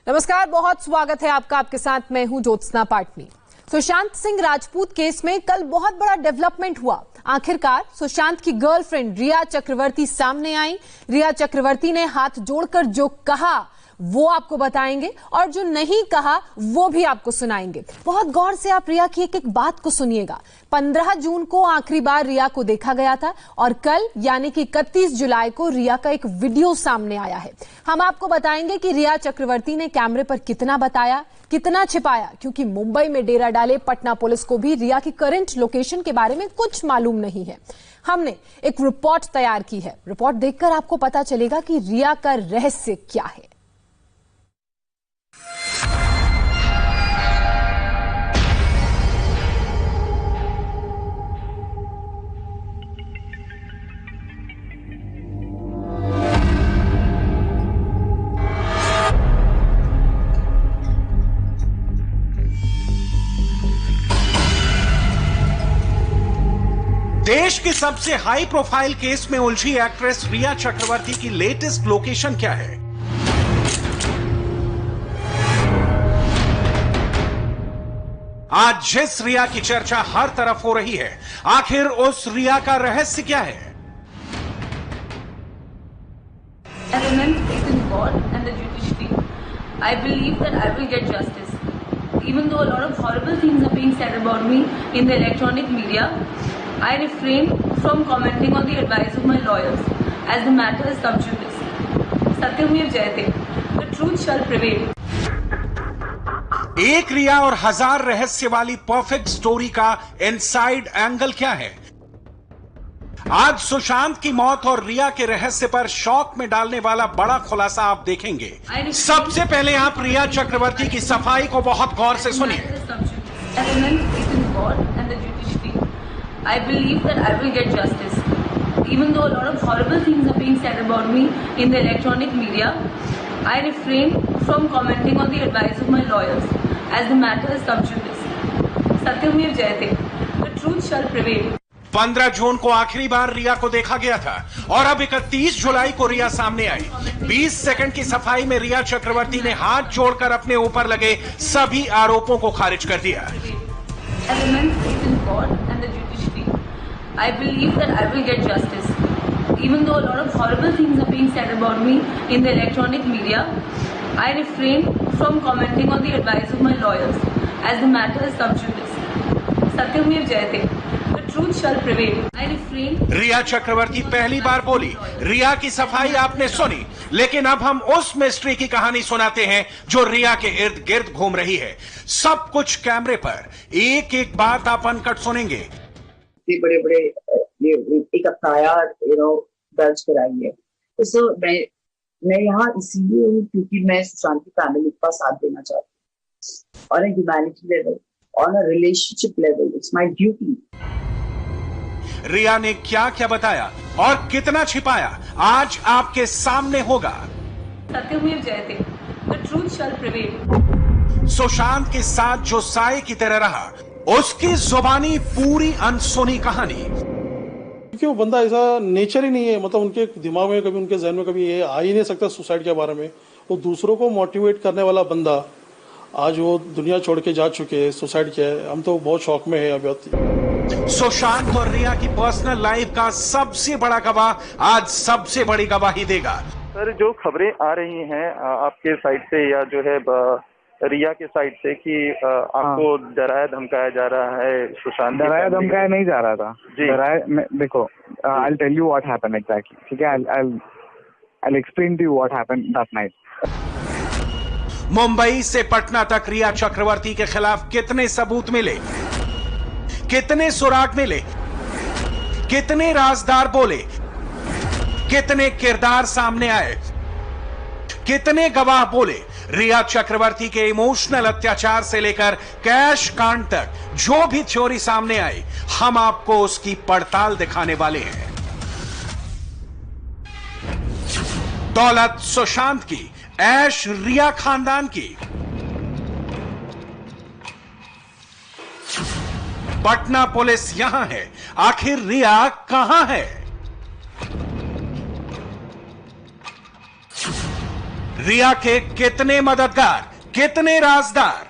नमस्कार, बहुत स्वागत है आपका। आपके साथ मैं हूं ज्योत्सना पाटनी। सुशांत सिंह राजपूत केस में कल बहुत बड़ा डेवलपमेंट हुआ। आखिरकार सुशांत की गर्लफ्रेंड रिया चक्रवर्ती सामने आई। रिया चक्रवर्ती ने हाथ जोड़कर जो कहा वो आपको बताएंगे और जो नहीं कहा वो भी आपको सुनाएंगे। बहुत गौर से आप रिया की एक एक बात को सुनिएगा। 15 जून को आखिरी बार रिया को देखा गया था और कल यानी कि 31 जुलाई को रिया का एक वीडियो सामने आया है। हम आपको बताएंगे कि रिया चक्रवर्ती ने कैमरे पर कितना बताया, कितना छिपाया, क्योंकि मुंबई में डेरा डाले पटना पुलिस को भी रिया की करंट लोकेशन के बारे में कुछ मालूम नहीं है। हमने एक रिपोर्ट तैयार की है। रिपोर्ट देखकर आपको पता चलेगा कि रिया का रहस्य क्या है। देश की सबसे हाई प्रोफाइल केस में उलझी एक्ट्रेस रिया चक्रवर्ती की लेटेस्ट लोकेशन क्या है? आज जिस रिया की चर्चा हर तरफ हो रही है, आखिर उस रिया का रहस्य क्या है? I believe that I will get justice. Even though a lot of horrible things are being said about me in the electronic media, I refrain from commenting on the advice of my lawyers, as the matter is sub judice. Satyamir Jayate, the truth shall prevail. एक रिया और हजार रहस्य वाली perfect story का inside angle क्या है? आज सुशांत की मौत और रिया के रहस्य पर शॉक में डालने वाला बड़ा खुलासा आप देखेंगे। सबसे पहले आप रिया चक्रवर्ती की सफाई को बहुत गौर से सुनिए। I believe that I will get justice. Even though a lot of horrible things are being said about me in the electronic media, I refrain from commenting on the advice of my lawyers, as the matter is sub judice. Satyamir Jayate, the truth shall prevail. 15 जून को आखिरी बार रिया को देखा गया था और अब 31 जुलाई को रिया सामने आई। 20 सेकंड की सफाई में रिया चक्रवर्ती ने हाथ जोड़कर अपने ऊपर लगे सभी आरोपों को खारिज कर दिया। I believe that I will get justice. Even though a lot of horrible things are being said about me in the electronic media, I refrain from commenting on the advice of my lawyers, as the matter is sub judice. Satyamir Jayate, the truth shall prevail. I refrain. रिया चक्रवर्ती पहली बार बोली। रिया की सफाई आपने सुनी, लेकिन अब हम उस मिस्ट्री की कहानी सुनाते हैं जो रिया के इर्द गिर्द घूम रही है। सब कुछ कैमरे पर, एक एक बात आप अनकट सुनेंगे। बड़े बड़े एक एफआईआर दर्ज कराई है। तो मैं यहाँ इसीलिए हूँ क्योंकि मैं सुशांत की फैमिली का साथ देना चाहती हूँ। On a humanity level, on a relationship level, it's my duty. Riya ने क्या क्या बताया और कितना छिपाया, आज आपके सामने होगा। सत्यमेव जयते, the truth shall prevail. Sushant के साथ जो साए की तरह रहा, उसकी जुबानी पूरी अनसुनी कहानी। क्योंकि वो बंदा ऐसा नेचर ही नहीं है, मतलब उनके दिमाग में कभी, उनके जहन में कभी ये आ ही नहीं सकता सुसाइड के बारे में। वो दूसरों को मोटिवेट करने वाला बंदा आज वो दुनिया छोड़ के जा चुके हैं, सुसाइड किया है। हम तो बहुत शौक में है अभी। सुशांत और रिया की पर्सनल लाइफ का सबसे बड़ा गवाह आज सबसे बड़ी गवाही देगा। सर, जो खबरें आ रही हैं आपके साइड से या जो है रिया के साइड से कि आपको डराया धमकाया जा रहा है, सुशांत डराया धमकाया नहीं जा रहा था जी। देखो, I will tell you what happened exactly, ठीक है? I will explain to you what happened that night. Mumbai से पटना तक रिया चक्रवर्ती के खिलाफ कितने सबूत मिले, कितने सुराग मिले, कितने राजदार बोले, कितने किरदार सामने आए, कितने गवाह बोले। रिया चक्रवर्ती के इमोशनल अत्याचार से लेकर कैश कांड तक जो भी थ्योरी सामने आई, हम आपको उसकी पड़ताल दिखाने वाले हैं। दौलत सुशांत की, ऐश रिया खानदान की। पटना पुलिस यहां है, आखिर रिया कहां है? रिया के कितने मददगार, कितने राजदार।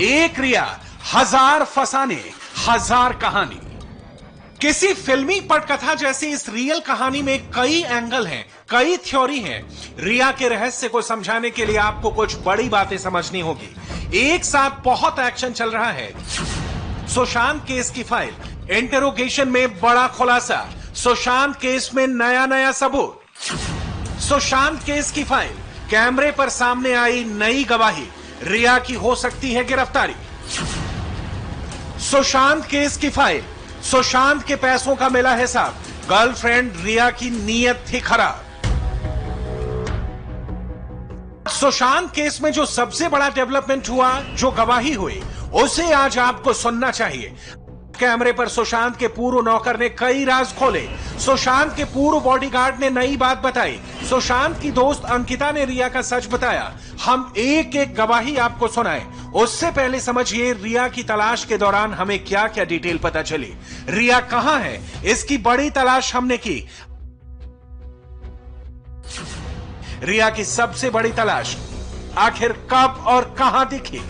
एक रिया, हजार फसाने, हजार कहानी। किसी फिल्मी पटकथा जैसी इस रियल कहानी में कई एंगल हैं, कई थ्योरी हैं। रिया के रहस्य को समझाने के लिए आपको कुछ बड़ी बातें समझनी होगी। एक साथ बहुत एक्शन चल रहा है। सुशांत केस की फाइल, इंटरोगेशन में बड़ा खुलासा, सुशांत केस में नया नया सबूत। सुशांत केस की फाइल, कैमरे पर सामने आई नई गवाही, रिया की हो सकती है गिरफ्तारी। सुशांत केस की फाइल, सुशांत के पैसों का मिला हिसाब, गर्लफ्रेंड रिया की नीयत थी खराब। सुशांत केस में जो सबसे बड़ा डेवलपमेंट हुआ, जो गवाही हुई, उसे आज आपको सुनना चाहिए। कैमरे पर सुशांत के पूर्व नौकर ने कई राज खोले। सुशांत के पूर्व बॉडीगार्ड ने नई बात बताई। सुशांत की दोस्त अंकिता ने रिया का सच बताया। हम एक एक गवाही आपको सुनाए। उससे पहले समझिए रिया की तलाश के दौरान हमें क्या क्या डिटेल पता चली। रिया कहां है, इसकी बड़ी तलाश हमने की। रिया की सबसे बड़ी तलाश आखिर कब और कहां दिखी।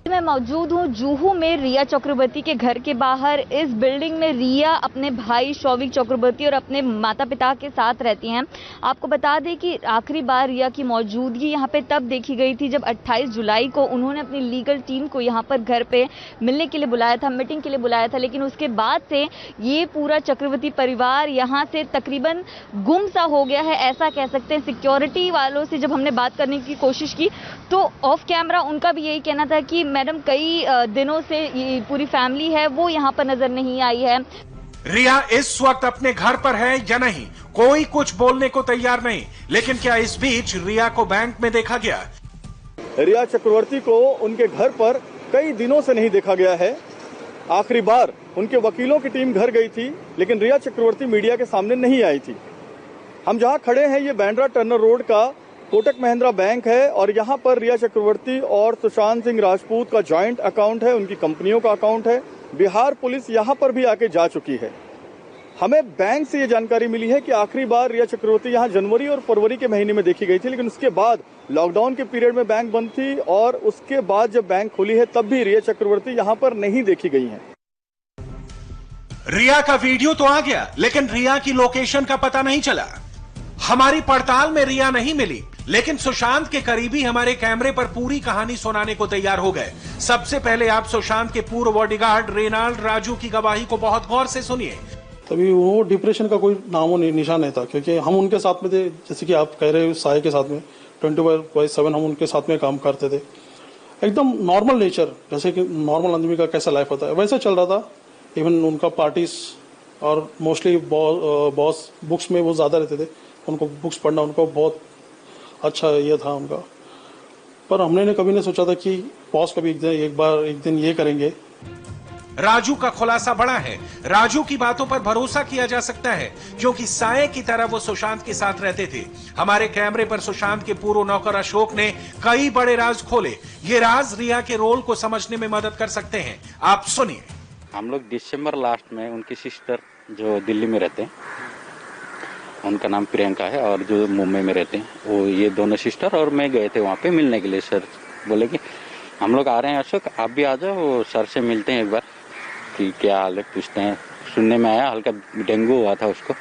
मैं मौजूद हूं जुहू में रिया चक्रवर्ती के घर के बाहर। इस बिल्डिंग में रिया अपने भाई शौविक चक्रवर्ती और अपने माता पिता के साथ रहती हैं। आपको बता दें कि आखिरी बार रिया की मौजूदगी यहां पे तब देखी गई थी जब 28 जुलाई को उन्होंने अपनी लीगल टीम को यहां पर घर पे मिलने के लिए बुलाया था, मीटिंग के लिए बुलाया था। लेकिन उसके बाद से ये पूरा चक्रवर्ती परिवार यहां से तकरीबन गुम सा हो गया है, ऐसा कह सकते हैं। सिक्योरिटी वालों से जब हमने बात करने की कोशिश की तो ऑफ कैमरा उनका भी यही कहना था कि मैडम कई दिनों से ये पूरी फैमिली है वो यहाँ पर नजर नहीं आई है। रिया इस वक्त अपने घर पर है या नहीं, कोई कुछ बोलने को तैयार नहीं। लेकिन क्या इस बीच रिया को बैंक में देखा गया? रिया चक्रवर्ती को उनके घर पर कई दिनों से नहीं देखा गया है। आखिरी बार उनके वकीलों की टीम घर गई थी, लेकिन रिया चक्रवर्ती मीडिया के सामने नहीं आई थी। हम जहां खड़े हैं ये बांद्रा टर्नर रोड का कोटक महिंद्रा बैंक है और यहाँ पर रिया चक्रवर्ती और सुशांत सिंह राजपूत का जॉइंट अकाउंट है, उनकी कंपनियों का अकाउंट है। बिहार पुलिस यहाँ पर भी आके जा चुकी है। हमें बैंक से ये जानकारी मिली है कि आखिरी बार रिया चक्रवर्ती यहाँ जनवरी और फरवरी के महीने में देखी गई थी, लेकिन उसके बाद लॉकडाउन के पीरियड में बैंक बंद थी और उसके बाद जब बैंक खुली है तब भी रिया चक्रवर्ती यहाँ पर नहीं देखी गई है। रिया का वीडियो तो आ गया, लेकिन रिया की लोकेशन का पता नहीं चला। हमारी पड़ताल में रिया नहीं मिली, लेकिन सुशांत के करीबी हमारे कैमरे पर पूरी कहानी सुनाने को तैयार हो गए। सबसे पहले आप सुशांत के पूर्व बॉडीगार्ड रेनाल्ड राजू की गवाही को बहुत गौर से सुनिए। तभी वो डिप्रेशन का कोई नामो निशान नहीं था, क्योंकि हम उनके साथ में थे। जैसे कि आप कह रहे हो साय के साथ में 24/7 हम उनके साथ में काम करते थे। एकदम नॉर्मल नेचर, जैसे कि नॉर्मल आदमी का कैसा लाइफ होता है वैसे चल रहा था। इवन उनका पार्टीज और मोस्टली बॉस बुक्स में वो ज़्यादा रहते थे। उनको बुक्स पढ़ना उनको बहुत अच्छा ये था उनका। पर हमने कभी नहीं सोचा था कि बॉस कभी एक दिन ये करेंगे। राजू का खुलासा बड़ा है। राजू की बातों पर भरोसा किया जा सकता है, क्योंकि साये की तरह वो सुशांत के साथ रहते थे। हमारे कैमरे पर सुशांत के पूर्व नौकर अशोक ने कई बड़े राज खोले। ये राज रिया के रोल को समझने में मदद कर सकते हैं। आप सुनिए। हम लोग दिसंबर लास्ट में उनकी सिस्टर जो दिल्ली में रहते हैं, उनका नाम प्रियंका है, और जो मुंबई में रहते हैं, वो ये दोनों सिस्टर और मैं गए थे वहाँ पे मिलने के लिए। सर बोले कि हम लोग आ रहे हैं अशोक, आप भी आ जाओ, सर से मिलते हैं एक बार कि क्या हाल है पूछते हैं। सुनने में आया हल्का डेंगू हुआ था उसको।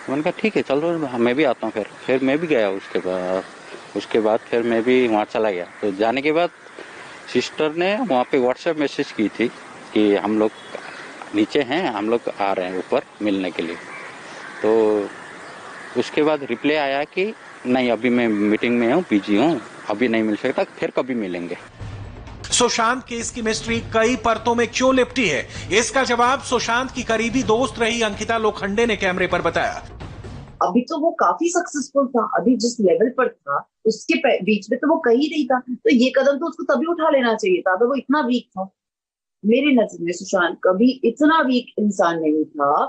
मैंने कहा ठीक है चलो मैं भी आता हूँ। फिर मैं भी गया। उसके बाद फिर मैं भी वहाँ चला गया। तो जाने के बाद सिस्टर ने वहाँ पे व्हाट्सएप मैसेज की थी कि हम लोग नीचे हैं, हम लोग आ रहे हैं ऊपर मिलने के लिए। तो उसके बाद रिप्लाई आया कि नहीं अभी मैं मीटिंग में हूँ, बिजी हूँ, अभी नहीं मिल सकता, फिर कभी मिलेंगे। सुशांत केस की मिस्ट्री कई परतों में क्यों लिपटी है, इसका जवाब सुशांत की करीबी दोस्त रही अंकिता लोखंडे ने कैमरे पर बताया। अभी तो वो काफी सक्सेसफुल था, अभी जिस लेवल पर था उसके बीच में तो वो कहीं नहीं था। तो ये कदम तो उसको तभी उठा लेना चाहिए था अगर वो इतना वीक था। मेरी नजर में सुशांत कभी इतना वीक इंसान नहीं था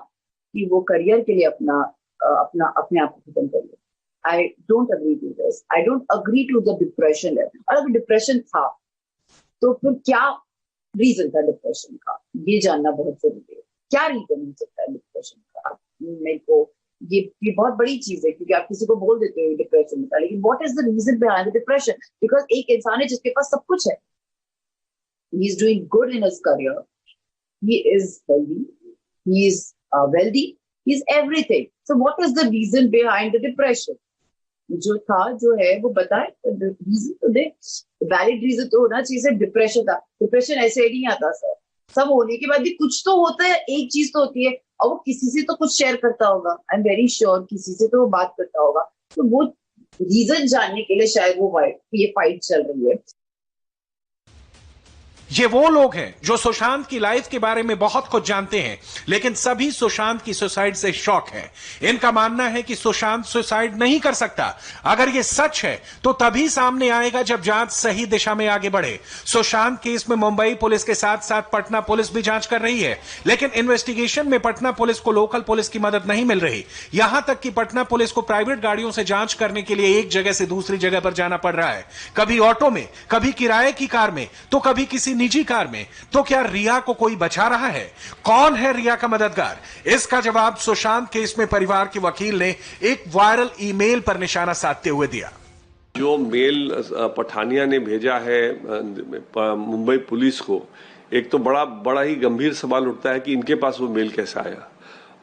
कि वो करियर के लिए अपने आप को खत्म कर ले। I don't agree to this, I don't agree to the depression level. और अगर डिप्रेशन था तो फिर क्या रीजन था डिप्रेशन का, ये जानना बहुत जरूरी है। क्या रीजन हो सकता है डिप्रेशन का? मेरे को ये बहुत बड़ी चीज है, क्योंकि आप किसी को बोल देते हो डिप्रेशन में, लेकिन what is the reason behind the depression? Because एक इंसान है जिसके पास सब कुछ है, he is doing good in his career, he is healthy, he is wealthy, he is everything, so what is the reason behind the depression? जो है वो बताए रीजन, तो दे वैलिड रीजन तो होना चाहिए। सिर्फ डिप्रेशन था, डिप्रेशन ऐसे ही नहीं आता सर, सब होने के बाद भी कुछ तो होता है, एक चीज तो होती है, और वो किसी से तो कुछ शेयर करता होगा, आई एम वेरी श्योर किसी से तो वो बात करता होगा, तो वो रीजन जानने के लिए शायद वो ये फाइट चल रही है। ये वो लोग हैं जो सुशांत की लाइफ के बारे में बहुत कुछ जानते हैं, लेकिन सभी सुशांत की सुसाइड से शॉक है। इनका मानना है कि सुशांत सुसाइड नहीं कर सकता। अगर ये सच है तो तभी सामने आएगा जब जांच सही दिशा में आगे बढ़े। सुशांत केस में मुंबई पुलिस के साथ साथ पटना पुलिस भी जांच कर रही है, लेकिन इन्वेस्टिगेशन में पटना पुलिस को लोकल पुलिस की मदद नहीं मिल रही। यहां तक कि पटना पुलिस को प्राइवेट गाड़ियों से जांच करने के लिए एक जगह से दूसरी जगह पर जाना पड़ रहा है, कभी ऑटो में, कभी किराए की कार में, तो कभी किसी निजी कार में। तो क्या रिया को कोई बचा रहा है? कौन है रिया का मददगार? इसका जवाब सुशांत केस में परिवार के वकील ने एक वायरल ईमेल पर निशाना साधते हुए दिया। जो मेल पठानिया ने भेजा है मुंबई पुलिस को, एक तो बड़ा ही गंभीर सवाल उठता है कि इनके पास वो मेल कैसे आया,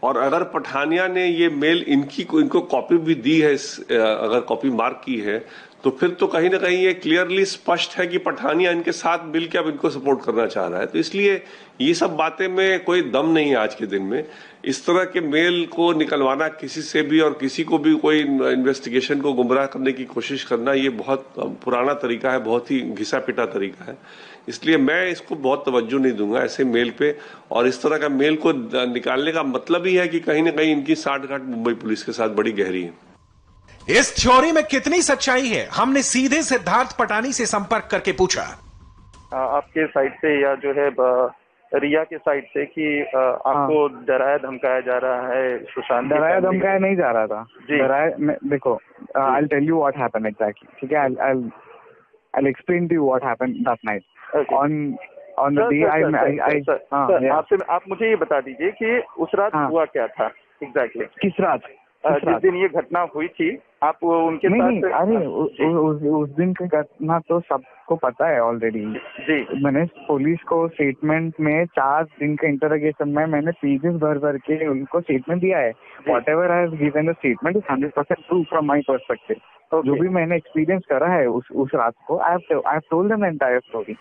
और अगर पठानिया ने ये मेल इनको कॉपी भी दी है, अगर कॉपी मार्क की है, तो फिर तो कहीं ना कहीं ये क्लियरली स्पष्ट है कि पठानिया इनके साथ मिलकर अब इनको सपोर्ट करना चाह रहा है। तो इसलिए ये सब बातें में कोई दम नहीं है आज के दिन में। इस तरह के मेल को निकलवाना किसी से भी और किसी को भी कोई इन्वेस्टिगेशन को गुमराह करने की कोशिश करना, ये बहुत पुराना तरीका है, बहुत ही घिसा पिटा तरीका है। इसलिए मैं इसको बहुत तवज्जो नहीं दूंगा ऐसे मेल पे, और इस तरह का मेल को निकालने का मतलब ही है कि कहीं ना कहीं इनकी साठगांठ मुंबई पुलिस के साथ बड़ी गहरी है। इस थ्योरी में कितनी सच्चाई है, हमने सीधे सिद्धार्थ पटानी से संपर्क करके पूछा। आपके साइड से या जो है रिया के साइड से कि आपको डराया धमकाया जा रहा है सुशांत? डराया धमकाया नहीं जा रहा था जी। देखो, I tell you what happened exactly, ठीक है? I explain to you what happened that night on the day. आपसे आप मुझे ये बता दीजिए कि उस रात हुआ क्या था एग्जैक्टली? किस रात? जिस दिन ये घटना हुई थी आप उनके साथ? अरे उस दिन की घटना तो सबको पता है ऑलरेडी जी। मैंने पुलिस को स्टेटमेंट में 4 दिन के इंटरोगेशन में मैंने पेजेस भर के उनको स्टेटमेंट दिया है। What ever I have given the statement is 100% true from my perspective. जो भी मैंने एक्सपीरियंस करा है उस रात को, I have told them entire story.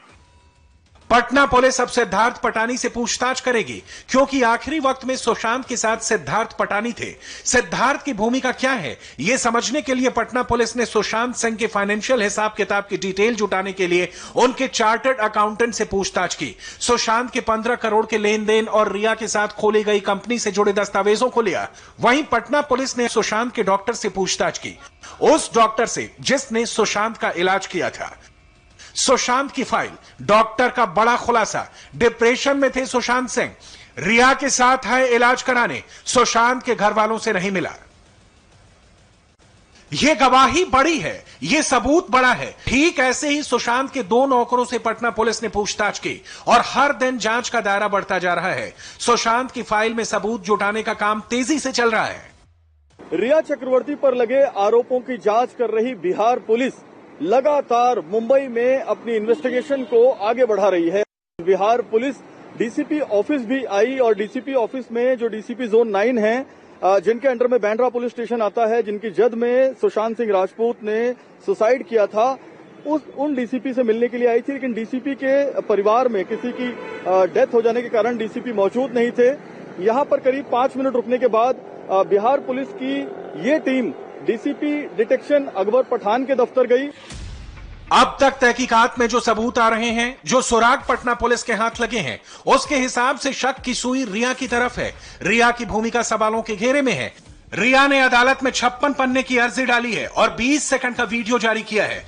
Patna police अब सिद्धार्थ पटानी से पूछताछ करेगी, क्योंकि आखिरी वक्त में सुशांत के साथ सिद्धार्थ पटानी थे। सिद्धार्थ की भूमिका क्या है, यह समझने के लिए पटना पुलिस ने सुशांत सिंह के फाइनेंशियल हिसाब किताब की डिटेल जुटाने के लिए उनके चार्टर्ड अकाउंटेंट से पूछताछ की। सुशांत के 15 करोड़ के लेन देन और रिया के साथ खोली गई कंपनी से जुड़े दस्तावेजों को लिया। वहीं पटना पुलिस ने सुशांत के डॉक्टर से पूछताछ की, उस डॉक्टर से जिसने सुशांत का इलाज किया था। सुशांत की फाइल, डॉक्टर का बड़ा खुलासा, डिप्रेशन में थे सुशांत सिंह, रिया के साथ है इलाज कराने, सुशांत के घर वालों से नहीं मिला। यह गवाही बड़ी है, यह सबूत बड़ा है। ठीक ऐसे ही सुशांत के 2 नौकरों से पटना पुलिस ने पूछताछ की और हर दिन जांच का दायरा बढ़ता जा रहा है। सुशांत की फाइल में सबूत जुटाने का काम तेजी से चल रहा है। रिया चक्रवर्ती पर लगे आरोपों की जांच कर रही बिहार पुलिस लगातार मुंबई में अपनी इन्वेस्टिगेशन को आगे बढ़ा रही है। बिहार पुलिस डीसीपी ऑफिस भी आई, और डीसीपी ऑफिस में जो डीसीपी जोन 9 है, जिनके अंडर में बैंड्रा पुलिस स्टेशन आता है, जिनकी जद में सुशांत सिंह राजपूत ने सुसाइड किया था, उन डीसीपी से मिलने के लिए आई थी। लेकिन डीसीपी के परिवार में किसी की डेथ हो जाने के कारण डीसीपी मौजूद नहीं थे। यहां पर करीब 5 मिनट रुकने के बाद बिहार पुलिस की ये team DCP detection Akbar Pathan के दफ्तर गई। अब तक तहकीकात में जो सबूत आ रहे हैं, जो सुराग पटना पुलिस के हाथ लगे हैं, उसके हिसाब से शक की सुई रिया की तरफ है। रिया की भूमिका सवालों के घेरे में है। रिया ने अदालत में 56 पन्ने की अर्जी डाली है और 20 सेकंड का वीडियो जारी किया है।